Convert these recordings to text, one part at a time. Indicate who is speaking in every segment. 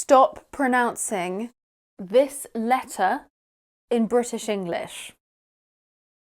Speaker 1: stop pronouncing this letter in British English.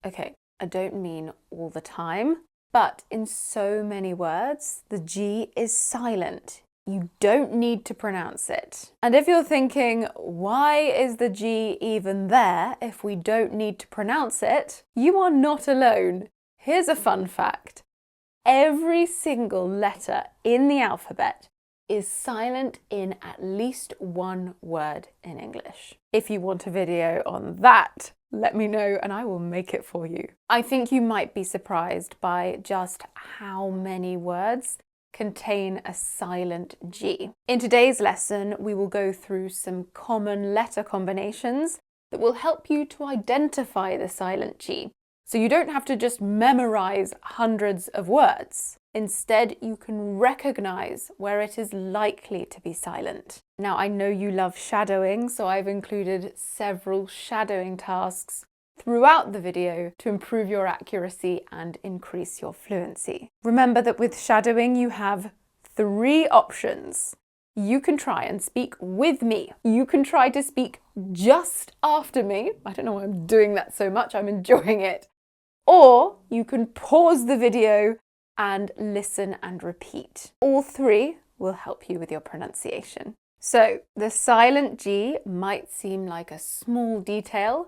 Speaker 1: Okay, I don't mean all the time, but in so many words, the G is silent. You don't need to pronounce it. And if you're thinking, why is the G even there if we don't need to pronounce it? You are not alone. Here's a fun fact. Every single letter in the alphabet is silent in at least one word in English. If you want a video on that, let me know and I will make it for you. I think you might be surprised by just how many words contain a silent G. In today's lesson, we will go through some common letter combinations that will help you to identify the silent G. So you don't have to just memorize hundreds of words. Instead, you can recognize where it is likely to be silent. Now, I know you love shadowing, so I've included several shadowing tasks throughout the video to improve your accuracy and increase your fluency. Remember that with shadowing, you have 3 options. You can try and speak with me. You can try to speak just after me. I don't know why I'm doing that so much. I'm enjoying it. Or you can pause the video and listen and repeat. All 3 will help you with your pronunciation. So the silent G might seem like a small detail,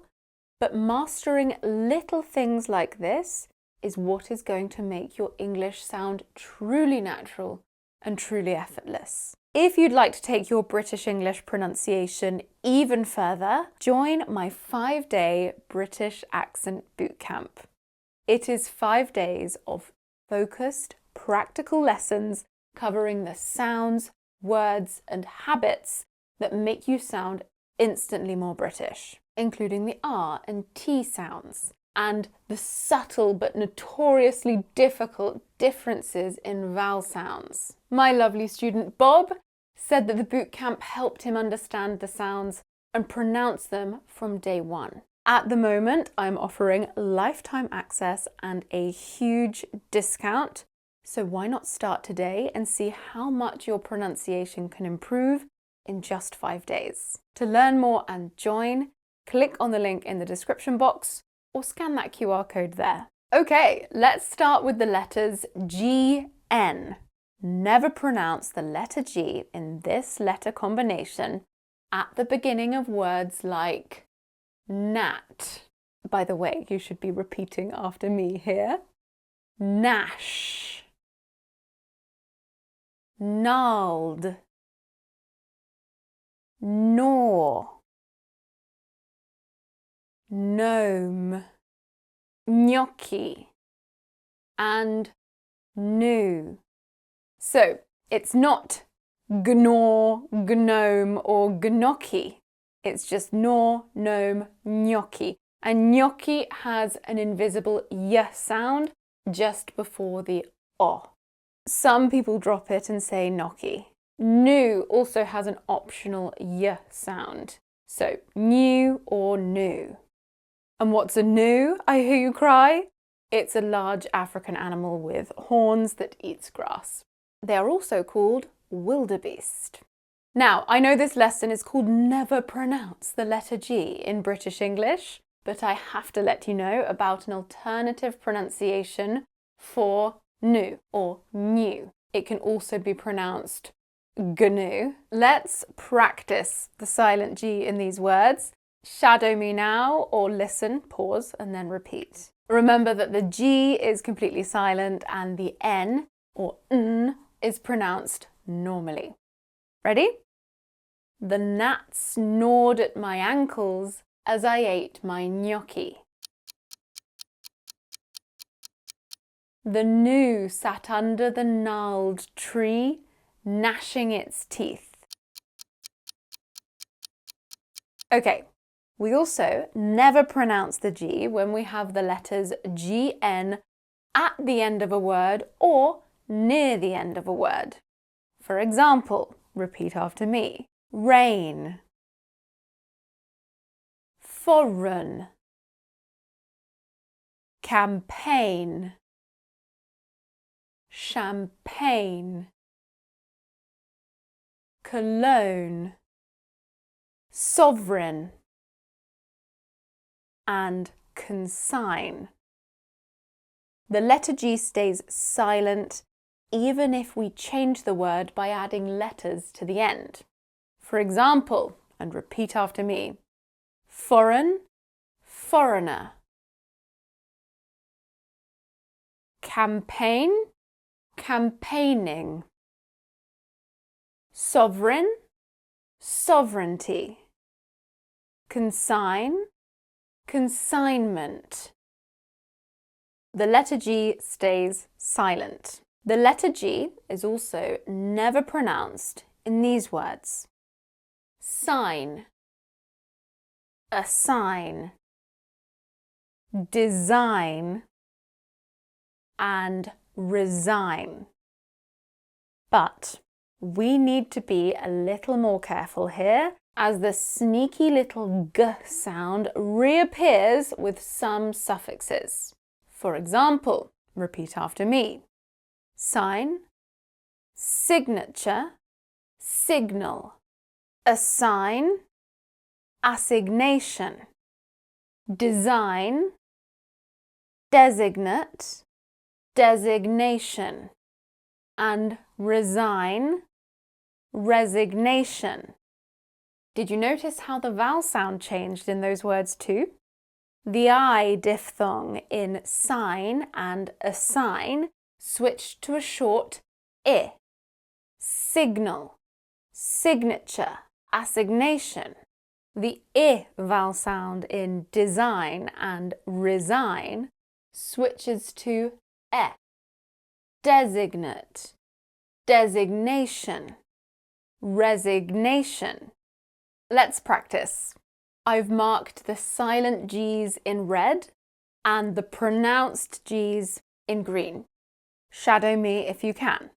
Speaker 1: but mastering little things like this is what is going to make your English sound truly natural and truly effortless. If you'd like to take your British English pronunciation even further, join my 5-day British Accent Bootcamp. It is 5 days of focused, practical lessons covering the sounds, words, and habits that make you sound instantly more British, including the R and T sounds, and the subtle but notoriously difficult differences in vowel sounds. My lovely student Bob said that the bootcamp helped him understand the sounds and pronounce them from day 1. At the moment, I'm offering lifetime access and a huge discount. So why not start today and see how much your pronunciation can improve in just 5 days. To learn more and join, click on the link in the description box or scan that QR code there. Okay, let's start with the letters G-N. Never pronounce the letter G in this letter combination at the beginning of words like gnat. By the way, you should be repeating after me here. Nash. Gnarled. Gnaw. Gnome. Gnocchi. And gnu. So, it's not gnaw, gnome, or gnocchi. It's just gnaw, gnome, gnocchi. And gnocchi has an invisible y sound just before the o. Some people drop it and say gnocchi. Gnu also has an optional y sound. So, gnu or gnu. And what's a gnu, I hear you cry? It's a large African animal with horns that eats grass. They are also called wildebeest. Now, I know this lesson is called Never Pronounce the Letter G in British English, but I have to let you know about an alternative pronunciation for nu or new. It can also be pronounced gnu. Let's practice the silent G in these words. Shadow me now or listen, pause, and then repeat. Remember that the G is completely silent and the N or N is pronounced normally. Ready? The gnat snored at my ankles as I ate my gnocchi. The gnu sat under the gnarled tree, gnashing its teeth. Okay, we also never pronounce the G when we have the letters GN at the end of a word or near the end of a word. For example, repeat after me. Rain. Foreign. Campaign. Champagne. Cologne. sovereign, and consign. The letter G stays silent even if we change the word by adding letters to the end. For example, and repeat after me, foreign, foreigner. Campaign, campaigning. Sovereign, sovereignty. Consign, consignment. The letter G stays silent. The letter G is also never pronounced in these words. Sign, assign, design, and resign. But we need to be a little more careful here, as the sneaky little g sound reappears with some suffixes. For example, repeat after me. Sign, signature, signal. Assign, assignation. Design, designate, designation. And resign, resignation. Did you notice how the vowel sound changed in those words too? The I diphthong in sign and assign switched to a short I. Signal, signature, assignation. The I vowel sound in design and resign switches to E. Designate, designation, resignation. Let's practice. I've marked the silent G's in red and the pronounced G's in green. Shadow me if you can.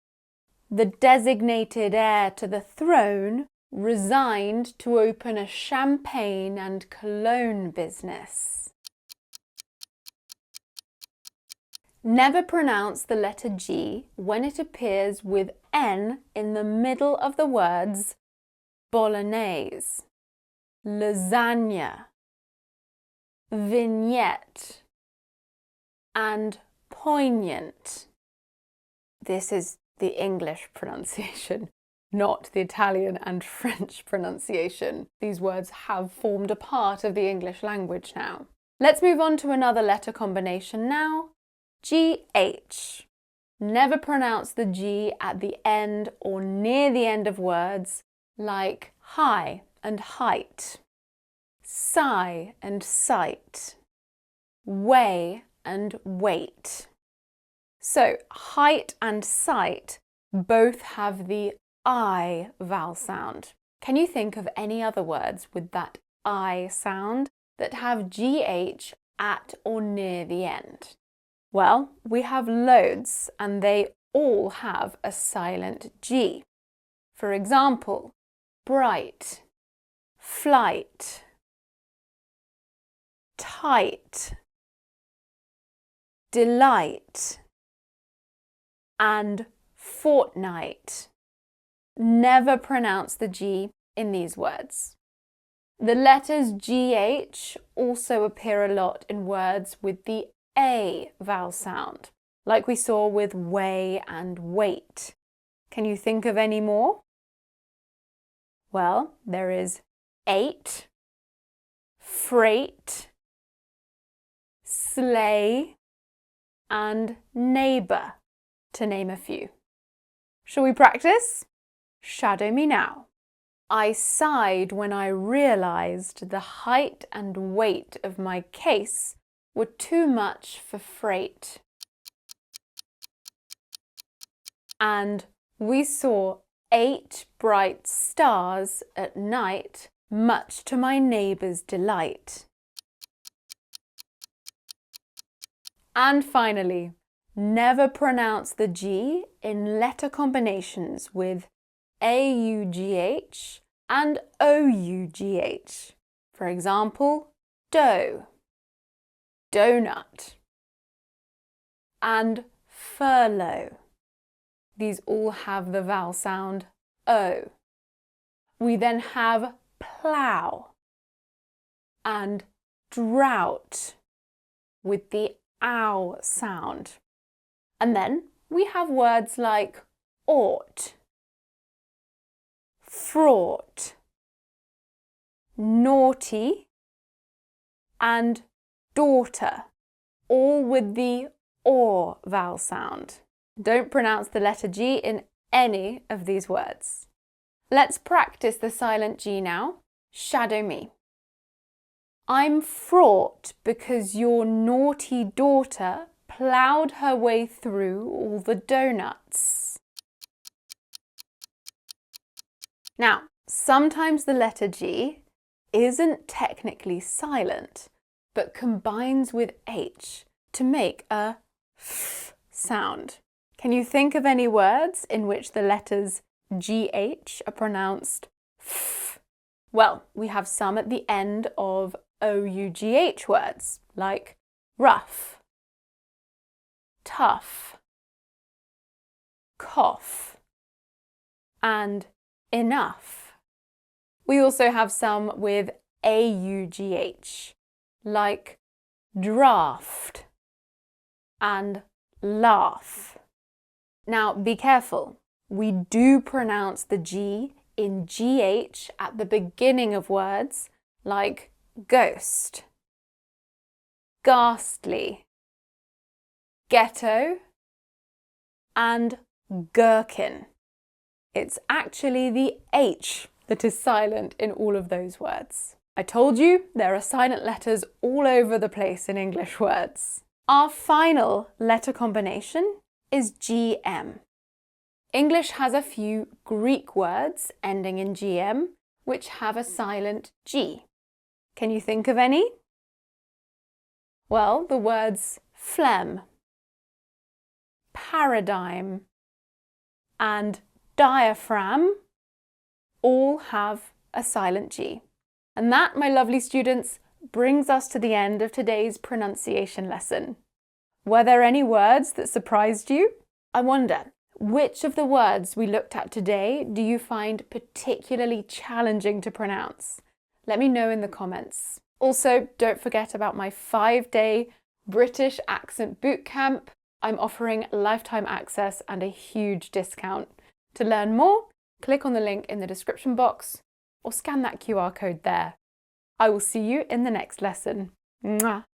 Speaker 1: The designated heir to the throne resigned to open a champagne and cologne business. Never pronounce the letter G when it appears with N in the middle of the words bolognese, lasagna, vignette, and poignant. This is the English pronunciation, not the Italian and French pronunciation. These words have formed a part of the English language now. Let's move on to another letter combination now. GH. Never pronounce the G at the end or near the end of words like high and height, sigh and sight, weigh and weight. So height and sight both have the I vowel sound. Can you think of any other words with that I sound that have GH at or near the end? Well, we have loads and they all have a silent G. For example, bright, flight, tight, delight, and fortnight. Never pronounce the G in these words. The letters GH also appear a lot in words with the A vowel sound, like we saw with weigh and weight. Can you think of any more? Well, there is eight, freight, sleigh, and neighbour, to name a few. Shall we practice? Shadow me now. I sighed when I realised the height and weight of my case were too much for freight. And we saw 8 bright stars at night, much to my neighbour's delight. And finally, never pronounce the G in letter combinations with AUGH and OUGH. For example, dough, donut, and furlough. These all have the vowel sound O. We then have plough, and drought with the ow sound. And then we have words like ought, fraught, naughty, and daughter, all with the augh vowel sound. Don't pronounce the letter G in any of these words. Let's practice the silent G now. Shadow me. I'm fraught because your naughty daughter ploughed her way through all the donuts. Now, sometimes the letter G isn't technically silent, but combines with H to make a f sound. Can you think of any words in which the letters GH are pronounced f? Well, we have some at the end of OUGH words, like rough, tough, cough, and enough. We also have some with AUGH, like draft and laugh. Now, be careful. We do pronounce the G in GH at the beginning of words like ghost, ghastly, ghetto, and gherkin. It's actually the H that is silent in all of those words. I told you there are silent letters all over the place in English words. Our final letter combination is GM. English has a few Greek words ending in GM which have a silent G. Can you think of any? Well, the words phlegm, paradigm, and diaphragm all have a silent G. And that, my lovely students, brings us to the end of today's pronunciation lesson. Were there any words that surprised you? I wonder, which of the words we looked at today do you find particularly challenging to pronounce? Let me know in the comments. Also, don't forget about my 5-day British accent bootcamp. I'm offering lifetime access and a huge discount. To learn more, click on the link in the description box or scan that QR code there. I will see you in the next lesson. Mwah.